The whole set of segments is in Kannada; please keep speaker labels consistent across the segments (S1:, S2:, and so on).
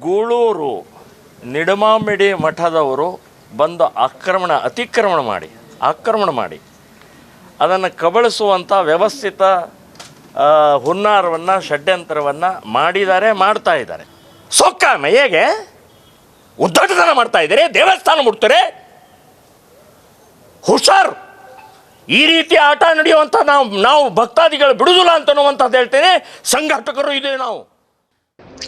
S1: ಗೂಳೂರು ನಿಡಮಾಮಿಡಿ ಮಠದವರು ಬಂದು ಆಕ್ರಮಣ ಮಾಡಿ ಅದನ್ನು ಕಬಳಿಸುವಂಥ ವ್ಯವಸ್ಥಿತ ಹುನ್ನಾರವನ್ನು ಷಡ್ಯಂತ್ರವನ್ನು ಮಾಡ್ತಾ ಇದ್ದಾರೆ. ಸೊಕ್ಕಾಮೆ ಹೇಗೆ ಉದ್ದಟತನ ಮಾಡ್ತಾ ಇದ್ದಾರೆ, ದೇವಸ್ಥಾನ ಮುಟ್ತಾರೆ. ಹುಷಾರು, ಈ ರೀತಿ ಆಟ ನಡೆಯುವಂಥ ನಾವು ಭಕ್ತಾದಿಗಳು ಬಿಡುದಿಲ್ಲ ಅಂತನ್ನುವಂಥದ್ದು ಹೇಳ್ತೇನೆ. ಸಂಘಟಕರು ಇದೆ ನಾವು.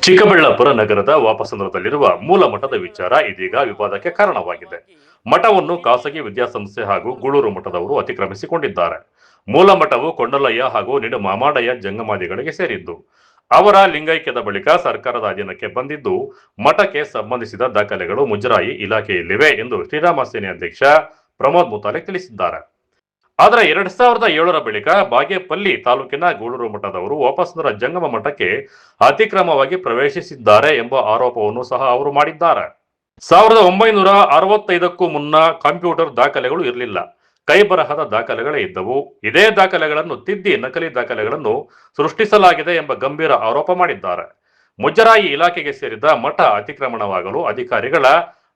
S2: ಚಿಕ್ಕಬಳ್ಳಾಪುರ ನಗರದ ವಾಪಸಂದ್ರದಲ್ಲಿರುವ ಮೂಲ ಮಠದ ವಿಚಾರ ಇದೀಗ ವಿವಾದಕ್ಕೆ ಕಾರಣವಾಗಿದೆ. ಮಠವನ್ನು ಖಾಸಗಿ ವಿದ್ಯಾಸಂಸ್ಥೆ ಹಾಗೂ ಗೂಳೂರು ಮಠದವರು ಅತಿಕ್ರಮಿಸಿಕೊಂಡಿದ್ದಾರೆ. ಮೂಲ ಮಠವು ಕೊಂಡಲಯ್ಯ ಹಾಗೂ ನಿಡಮಾಮಡಯ್ಯ ಜಂಗಮಾದಿಗಳಿಗೆ ಸೇರಿದ್ದು, ಅವರ ಲಿಂಗೈಕ್ಯದ ಬಳಿಕ ಸರ್ಕಾರದ ಅಧೀನಕ್ಕೆ ಬಂದಿದ್ದು, ಮಠಕ್ಕೆ ಸಂಬಂಧಿಸಿದ ದಾಖಲೆಗಳು ಮುಜರಾಯಿ ಇಲಾಖೆಯಲ್ಲಿವೆ ಎಂದು ಶ್ರೀರಾಮ ಸೇನೆ ಅಧ್ಯಕ್ಷ ಪ್ರಮೋದ್ ಮುತಾಲೆ ತಿಳಿಸಿದ್ದಾರೆ. ಆದರೆ 2007ರ ಬಳಿಕ ಬಾಗೇಪಲ್ಲಿ ತಾಲೂಕಿನ ಗೂಳೂರು ಮಠದವರು ವಾಪಸಂದ್ರ ಜಂಗಮ ಮಠಕ್ಕೆ ಅತಿಕ್ರಮವಾಗಿ ಪ್ರವೇಶಿಸಿದ್ದಾರೆ ಎಂಬ ಆರೋಪವನ್ನು ಸಹ ಅವರು ಮಾಡಿದ್ದಾರೆ. 1965ಕ್ಕೂ ಮುನ್ನ ಕಂಪ್ಯೂಟರ್ ದಾಖಲೆಗಳು ಇರಲಿಲ್ಲ, ಕೈಬರಹದ ದಾಖಲೆಗಳೇ ಇದ್ದವು. ಇದೇ ದಾಖಲೆಗಳನ್ನು ತಿದ್ದಿ ನಕಲಿ ದಾಖಲೆಗಳನ್ನು ಸೃಷ್ಟಿಸಲಾಗಿದೆ ಎಂಬ ಗಂಭೀರ ಆರೋಪ ಮಾಡಿದ್ದಾರೆ. ಮುಜರಾಯಿ ಇಲಾಖೆಗೆ ಸೇರಿದ ಮಠ ಅತಿಕ್ರಮಣವಾಗಲು ಅಧಿಕಾರಿಗಳ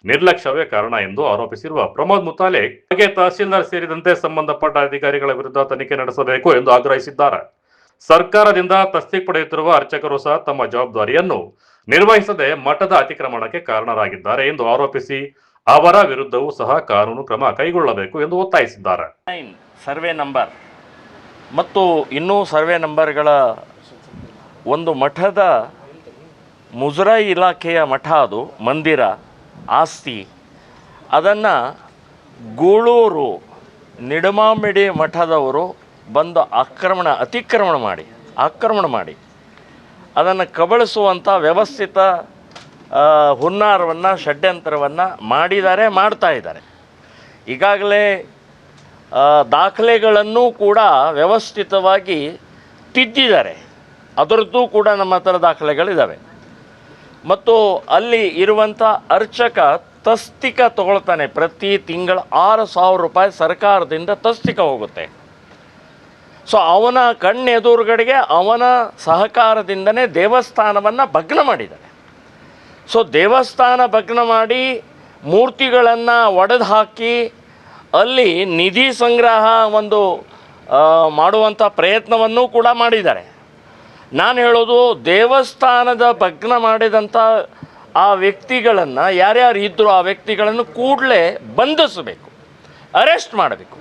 S2: ನಿರ್ಲಕ್ಷ್ಯವೇ ಕಾರಣ ಎಂದು ಆರೋಪಿಸಿರುವ ಪ್ರಮೋದ್ ಮುತಾಲೆ ಹಾಗೆ ತಹಸೀಲ್ದಾರ್ ಸೇರಿದಂತೆ ಸಂಬಂಧಪಟ್ಟ ಅಧಿಕಾರಿಗಳ ವಿರುದ್ಧ ತನಿಖೆ ನಡೆಸಬೇಕು ಎಂದು ಆಗ್ರಹಿಸಿದ್ದಾರೆ. ಸರ್ಕಾರದಿಂದ ತಸ್ತೀಕ್ ಪಡೆಯುತ್ತಿರುವ ಅರ್ಚಕರು ಸಹ ತಮ್ಮ ಜವಾಬ್ದಾರಿಯನ್ನು ನಿರ್ವಹಿಸದೆ ಮಠದ ಅತಿಕ್ರಮಣಕ್ಕೆ ಕಾರಣರಾಗಿದ್ದಾರೆ ಎಂದು ಆರೋಪಿಸಿ ಅವರ ವಿರುದ್ಧವೂ ಸಹ ಕಾನೂನು ಕ್ರಮ ಕೈಗೊಳ್ಳಬೇಕು ಎಂದು ಒತ್ತಾಯಿಸಿದ್ದಾರೆ.
S1: ಸರ್ವೆ ನಂಬರ್ ಮತ್ತು ಇನ್ನೂ ಸರ್ವೆ ನಂಬರ್ಗಳ ಒಂದು ಮಠದ ಮುಜರಾಯಿ ಇಲಾಖೆಯ ಮಠ, ಅದು ಮಂದಿರ ಆಸ್ತಿ, ಅದನ್ನು ಗೂಳೂರು ನಿಡಮಾಮಿಡಿ ಮಠದವರು ಬಂದು ಆಕ್ರಮಣ ಮಾಡಿ ಅದನ್ನು ಕಬಳಿಸುವಂಥ ವ್ಯವಸ್ಥಿತ ಹುನ್ನಾರವನ್ನು ಷಡ್ಯಂತ್ರವನ್ನು ಮಾಡ್ತಾ ಇದ್ದಾರೆ. ಈಗಾಗಲೇ ದಾಖಲೆಗಳನ್ನು ಕೂಡ ವ್ಯವಸ್ಥಿತವಾಗಿ ತಿದ್ದಿದ್ದಾರೆ. ಅದರದ್ದು ಕೂಡ ನಮ್ಮ ಹತ್ರ ದಾಖಲೆಗಳಿದ್ದಾವೆ. ಮತ್ತು ಅಲ್ಲಿ ಇರುವಂಥ ಅರ್ಚಕ ತಸ್ತಿಕ ತಗೊಳ್ತಾನೆ. ಪ್ರತಿ ತಿಂಗಳು 6,000 ರೂಪಾಯಿ ಸರ್ಕಾರದಿಂದ ತಸ್ತಿಕ ಹೋಗುತ್ತೆ. ಸೊ ಅವನ ಕಣ್ಣೆದುರುಗಡೆಗೆ ಅವನ ಸಹಕಾರದಿಂದನೇ ದೇವಸ್ಥಾನವನ್ನು ಭಗ್ನ ಮಾಡಿದ್ದಾರೆ. ಸೊ ದೇವಸ್ಥಾನ ಭಗ್ನ ಮಾಡಿ ಮೂರ್ತಿಗಳನ್ನು ಒಡೆದು ಹಾಕಿ ಅಲ್ಲಿ ನಿಧಿ ಸಂಗ್ರಹ ಮಾಡುವಂಥ ಪ್ರಯತ್ನವನ್ನು ಕೂಡ ಮಾಡಿದ್ದಾರೆ. ನಾನು ಹೇಳೋದು, ದೇವಸ್ಥಾನದ ಭಗ್ನ ಮಾಡಿದಂಥ ಆ ವ್ಯಕ್ತಿಗಳನ್ನು, ಯಾರ್ಯಾರು ಇದ್ದರೂ ಆ ವ್ಯಕ್ತಿಗಳನ್ನು ಕೂಡಲೇ ಬಂಧಿಸಬೇಕು, ಅರೆಸ್ಟ್ ಮಾಡಬೇಕು.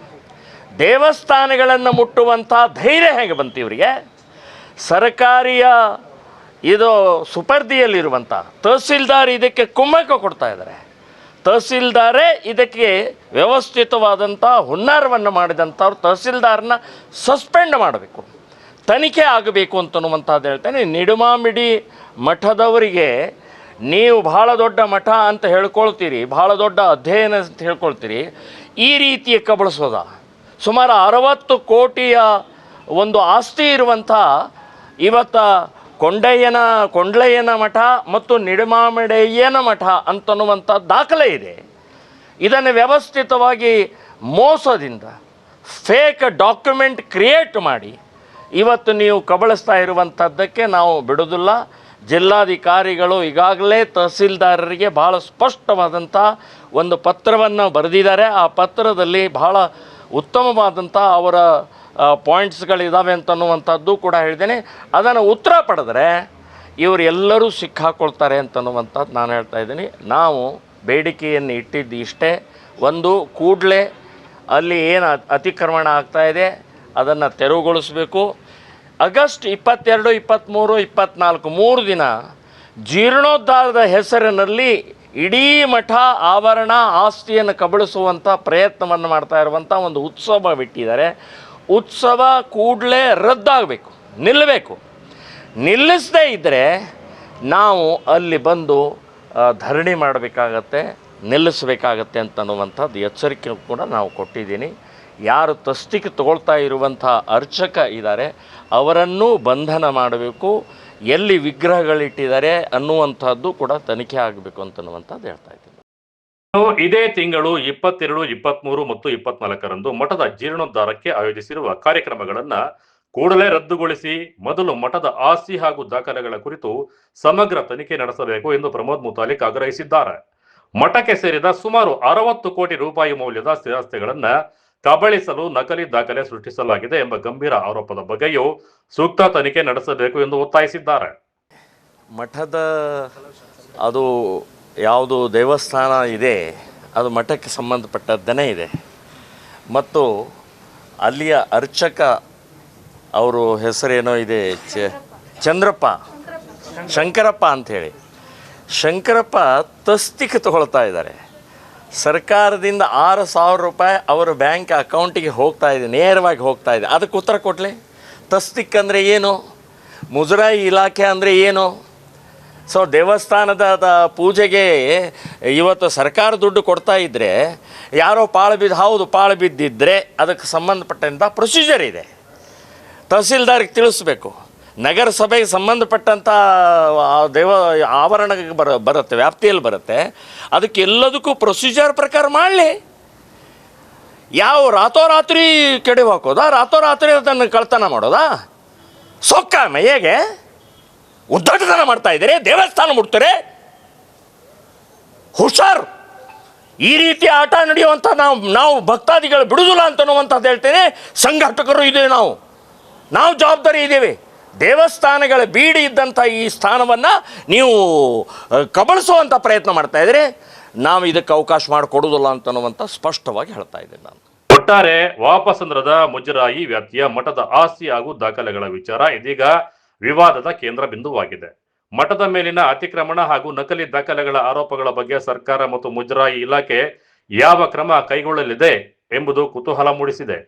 S1: ದೇವಸ್ಥಾನಗಳನ್ನು ಮುಟ್ಟುವಂಥ ಧೈರ್ಯ ಹೇಗೆ ಬಂತು ಇವರಿಗೆ? ಸರ್ಕಾರಿಯ ಇದು ಸುಪರ್ದಿಯಲ್ಲಿರುವಂಥ ತಹಸೀಲ್ದಾರ್ ಇದಕ್ಕೆ ಕುಮ್ಮಕ್ಕ ಕೊಡ್ತಾ ಇದ್ದಾರೆ. ತಹಸೀಲ್ದಾರೇ ಇದಕ್ಕೆ ವ್ಯವಸ್ಥಿತವಾದಂಥ ಹುನ್ನಾರವನ್ನು ಮಾಡಿದಂಥವ್ರು ತಹಸೀಲ್ದಾರನ್ನ ಸಸ್ಪೆಂಡ್ ಮಾಡಬೇಕು, ತನಿಖೆ ಆಗಬೇಕು ಅಂತನ್ನುವಂಥದ್ದು ಹೇಳ್ತೇನೆ. ನಿಡಮಾಮಿಡಿ ಮಠದವರಿಗೆ ನೀವು ಭಾಳ ದೊಡ್ಡ ಮಠ ಅಂತ ಹೇಳ್ಕೊಳ್ತೀರಿ, ಭಾಳ ದೊಡ್ಡ ಅಧ್ಯಯನ ಅಂತ ಹೇಳ್ಕೊಳ್ತೀರಿ, ಈ ರೀತಿಯ ಕಬಳಿಸೋದ ಸುಮಾರು 60 ಕೋಟಿಯ ಒಂದು ಆಸ್ತಿ ಇರುವಂಥ ಇವತ್ತು ಕೊಂಡಯ್ಯನ ಮಠ ಮತ್ತು ನಿಡಮಾಮಿಡಯ್ಯನ ಮಠ ಅಂತನ್ನುವಂಥ ದಾಖಲೆ ಇದೆ. ಇದನ್ನು ವ್ಯವಸ್ಥಿತವಾಗಿ ಮೋಸದಿಂದ ಫೇಕ್ ಡಾಕ್ಯುಮೆಂಟ್ ಕ್ರಿಯೇಟ್ ಮಾಡಿ ಇವತ್ತು ನೀವು ಕಬಳಿಸ್ತಾ ಇರುವಂಥದ್ದಕ್ಕೆ ನಾವು ಬಿಡೋದಿಲ್ಲ. ಜಿಲ್ಲಾಧಿಕಾರಿಗಳು ಈಗಾಗಲೇ ತಹಸೀಲ್ದಾರರಿಗೆ ಭಾಳ ಸ್ಪಷ್ಟವಾದಂಥ ಒಂದು ಪತ್ರವನ್ನು ಬರೆದಿದ್ದಾರೆ. ಆ ಪತ್ರದಲ್ಲಿ ಭಾಳ ಉತ್ತಮವಾದಂಥ ಅವರ ಪಾಯಿಂಟ್ಸ್ಗಳಿದ್ದಾವೆ ಅಂತನ್ನುವಂಥದ್ದು ಕೂಡ ಹೇಳಿದ್ದೇನೆ. ಅದನ್ನು ಉತ್ತರ ಪಡೆದರೆ ಇವರೆಲ್ಲರೂ ಸಿಕ್ಕಾಕೊಳ್ತಾರೆ ಅಂತನ್ನುವಂಥದ್ದು ನಾನು ಹೇಳ್ತಾ ಇದ್ದೀನಿ. ನಾವು ಬೇಡಿಕೆಯನ್ನು ಇಟ್ಟಿದ್ದು ಇಷ್ಟೇ, ಒಂದು ಕೂಡಲೇ ಅಲ್ಲಿ ಏನು ಅತಿಕ್ರಮಣ ಆಗ್ತಾಯಿದೆ ಅದನ್ನು ತೆರವುಗೊಳಿಸಬೇಕು. ಆಗಸ್ಟ್ 22, 23, 24 3 ದಿನ ಜೀರ್ಣೋದ್ಧಾರದ ಹೆಸರಿನಲ್ಲಿ ಇಡೀ ಮಠ ಆವರಣ ಆಸ್ತಿಯನ್ನು ಕಬಳಿಸುವಂಥ ಪ್ರಯತ್ನವನ್ನು ಮಾಡ್ತಾ ಇರುವಂಥ ಒಂದು ಉತ್ಸವ ಬಿಟ್ಟಿದ್ದಾರೆ. ಉತ್ಸವ ಕೂಡಲೇ ರದ್ದಾಗಬೇಕು, ನಿಲ್ಲಬೇಕು. ನಿಲ್ಲಿಸದೇ ಇದ್ದರೆ ನಾವು ಅಲ್ಲಿ ಬಂದು ಧರಣಿ ಮಾಡಬೇಕಾಗತ್ತೆ, ನಿಲ್ಲಿಸಬೇಕಾಗತ್ತೆ ಅಂತನ್ನುವಂಥದ್ದು ಎಚ್ಚರಿಕೆ ಕೂಡ ನಾವು ಕೊಟ್ಟಿದ್ದೀನಿ. ಯಾರು ತಸ್ತಿಕೆ ತಗೊಳ್ತಾ ಇರುವಂಥ ಅರ್ಚಕ ಇದ್ದಾರೆ ಅವರನ್ನೂ ಬಂಧನ ಮಾಡಬೇಕು, ಎಲ್ಲಿ ವಿಗ್ರಹಗಳಿಟ್ಟಿದ್ದಾರೆ ಅನ್ನುವಂಥದ್ದು ಕೂಡ ತನಿಖೆ ಆಗಬೇಕು ಅಂತನ್ನುವಂಥದ್ದು ಹೇಳ್ತಾ ಇದ್ದೀನಿ.
S2: ಇದೇ ತಿಂಗಳು 22, 23 ಮತ್ತು 24ರಂದು ಮಠದ ಜೀರ್ಣೋದ್ಧಾರಕ್ಕೆ ಆಯೋಜಿಸಿರುವ ಕಾರ್ಯಕ್ರಮಗಳನ್ನು ಕೂಡಲೇ ರದ್ದುಗೊಳಿಸಿ ಮೊದಲು ಮಠದ ಆಸ್ತಿ ಹಾಗೂ ದಾಖಲೆಗಳ ಕುರಿತು ಸಮಗ್ರ ತನಿಖೆ ನಡೆಸಬೇಕು ಎಂದು ಪ್ರಮೋದ್ ಮುತಾಲಿಕ್ ಆಗ್ರಹಿಸಿದ್ದಾರೆ. ಮಠಕ್ಕೆ ಸೇರಿದ ಸುಮಾರು 60 ಕೋಟಿ ರೂಪಾಯಿ ಮೌಲ್ಯದ ಸ್ಥಿರಾಸ್ತಿಗಳನ್ನ ಕಬಳಿಸಲು ನಕಲಿ ದಾಖಲೆ ಸೃಷ್ಟಿಸಲಾಗಿದೆ ಎಂಬ ಗಂಭೀರ ಆರೋಪದ ಬಗ್ಗೆಯೂ ಸೂಕ್ತ ತನಿಖೆ ನಡೆಸಬೇಕು ಎಂದು ಒತ್ತಾಯಿಸಿದ್ದಾರೆ.
S1: ಮಠದ ಅದು ಯಾವುದು ದೇವಸ್ಥಾನ ಇದೆ ಅದು ಮಠಕ್ಕೆ ಸಂಬಂಧಪಟ್ಟದ್ದನೇ ಇದೆ ಮತ್ತು ಅಲ್ಲಿಯ ಅರ್ಚಕ ಅವರು ಹೆಸರೇನೋ ಇದೆ ಶಂಕರಪ್ಪ ಅಂಥೇಳಿ ಶಂಕರಪ್ಪ ತಸ್ತಿಗೆ ತಗೊಳ್ತಾ ಇದ್ದಾರೆ. ಸರ್ಕಾರದಿಂದ 6,000 ರೂಪಾಯಿ ಅವರ ಬ್ಯಾಂಕ್ ಅಕೌಂಟಿಗೆ ಹೋಗ್ತಾ ಇದೆ, ನೇರವಾಗಿ ಹೋಗ್ತಾ ಇದೆ. ಅದಕ್ಕೆ ಉತ್ತರ ಕೊಡಲಿ. ತಸ್ತಿಕ್ ಅಂದರೆ ಏನು, ಮುಜರಾಯಿ ಇಲಾಖೆ ಅಂದರೆ ಏನು? ಸೊ ದೇವಸ್ಥಾನದ ಪೂಜೆಗೆ ಇವತ್ತು ಸರ್ಕಾರ ದುಡ್ಡು ಕೊಡ್ತಾ ಇದ್ದರೆ ಯಾರೋ ಪಾಳು ಬಿದ್ದಿದ್ದರೆ ಅದಕ್ಕೆ ಸಂಬಂಧಪಟ್ಟಂಥ ಪ್ರೊಸೀಜರ್ ಇದೆ. ತಹಸೀಲ್ದಾರಿಗೆ ತಿಳಿಸ್ಬೇಕು. ನಗರಸಭೆಗೆ ಸಂಬಂಧಪಟ್ಟಂಥ ಆವರಣಕ್ಕೆ ಬರುತ್ತೆ, ವ್ಯಾಪ್ತಿಯಲ್ಲಿ ಬರುತ್ತೆ. ಅದಕ್ಕೆ ಎಲ್ಲದಕ್ಕೂ ಪ್ರೊಸೀಜರ್ ಪ್ರಕಾರ ಮಾಡಲಿ. ಯಾವ ರಾತ್ರೋರಾತ್ರಿ ಕೆಡವಿ ಹಾಕೋದಾ, ರಾತ್ರೋರಾತ್ರಿ ಅದನ್ನು ಕಳ್ತನ ಮಾಡೋದಾ? ಸೊಕ್ಕಾಮೆ ಹೇಗೆ ಉದ್ದಟತನ ಮಾಡ್ತಾ ಇದ್ದೀರಿ, ದೇವಸ್ಥಾನ ಮುಟ್ತಾರೆ. ಹುಷಾರ್, ಈ ರೀತಿ ಆಟ ನಡೆಯುವಂಥ ನಾವು ಭಕ್ತಾದಿಗಳು ಬಿಡುದಿಲ್ಲ ಅಂತನ್ನುವಂಥದ್ದು ಹೇಳ್ತೇನೆ. ಸಂಘಟಕರು ಇದ್ದೇವೆ, ನಾವು ಜವಾಬ್ದಾರಿ ಇದ್ದೇವೆ. ದೇವಸ್ಥಾನಗಳ ಬೀಡಿ ಇದ್ದಂಥ ಈ ಸ್ಥಾನವನ್ನು ನೀವು ಕಬಳಿಸುವಂಥ ಪ್ರಯತ್ನ ಮಾಡ್ತಾ ಇದ್ದೀರಿ. ನಾವು ಇದಕ್ಕೆ ಅವಕಾಶ ಮಾಡಿಕೊಡುವುದಿಲ್ಲ ಅಂತನ್ನುವಂಥ ಸ್ಪಷ್ಟವಾಗಿ ಹೇಳ್ತಾ ಇದ್ದೇನೆ ನಾನು.
S2: ಒಟ್ಟಾರೆ ವಾಪಸಂದ್ರದ ಮುಜರಾಯಿ ವ್ಯಾಪ್ತಿಯ ಮಠದ ಆಸ್ತಿ ಹಾಗೂ ದಾಖಲೆಗಳ ವಿಚಾರ ಇದೀಗ ವಿವಾದದ ಕೇಂದ್ರ ಬಿಂದುವಾಗಿದೆ. ಮಠದ ಮೇಲಿನ ಅತಿಕ್ರಮಣ ಹಾಗೂ ನಕಲಿ ದಾಖಲೆಗಳ ಆರೋಪಗಳ ಬಗ್ಗೆ ಸರ್ಕಾರ ಮತ್ತು ಮುಜರಾಯಿ ಇಲಾಖೆ ಯಾವ ಕ್ರಮ ಕೈಗೊಳ್ಳಲಿದೆ ಎಂಬುದು ಕುತೂಹಲ ಮೂಡಿಸಿದೆ.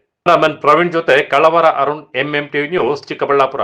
S2: ಪ್ರವೀಣ್ ಜೊತೆ ಕಳವರ ಅರುಣ್, MMTV ನ್ಯೂಸ್, ಚಿಕ್ಕಬಳ್ಳಾಪುರ.